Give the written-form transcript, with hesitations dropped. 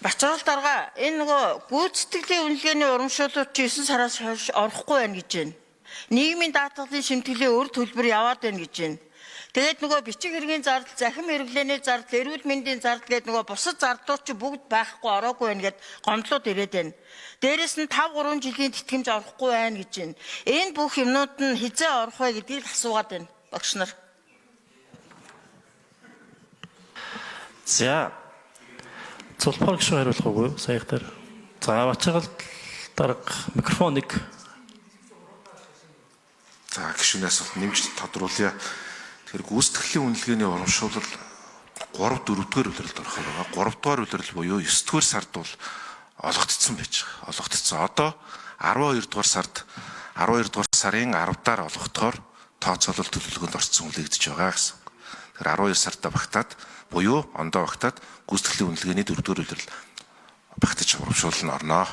Бачрал дарга энэ нөгөө гүйцэтгэлийн үнэлгээний урамшуулалт 9 сараас хойш орохгүй байна гэж байна. Нийгмийн даатгалын шимтгэлийн өр төлбөр яваад байна гэж байна. Тэгээд нөгөө бичиг хэргийн зардал, захим хэрэглээний зардал, эрүүл мэндийн зардал гэдэг нөгөө бусад зардлууд чи бүгд байхгүй ороогүй байна гэд гомдлууд ирээд байна. Дээрээс нь 5-3 жилийн тэтгэмж орохгүй байна гэж байна. Энэ бүх юмнууд нь хизээ орох вэ гэдгийг асуугаад байна. Багш нар. За. Цулбар гişүү хариулах уу? Саяхтар. За, Бачрал дарга микрофоныг. За, гишүүнээс нэмж тодруулъя. Тэгэхээр гүйцэтгэлийн үнэлгээний урамшуулал 3-4-р улиралд орох байгаа. 3-р улирал буюу 9-р сард бол олгогдсон байж байгаа. Олгогдсон. Одоо 12-р сард 12-р сарын 10-даар олгохдохоор тооцоолол төлөвлөгөөнд орсон үлээгдэж байгаа гэсэн. Тэгэхээр 12 сартаа багтаад буюу ондоо багтаад гүйцэтгэлийн үнэлгээний 4-р улирал багтаж урамшуулал нь орно.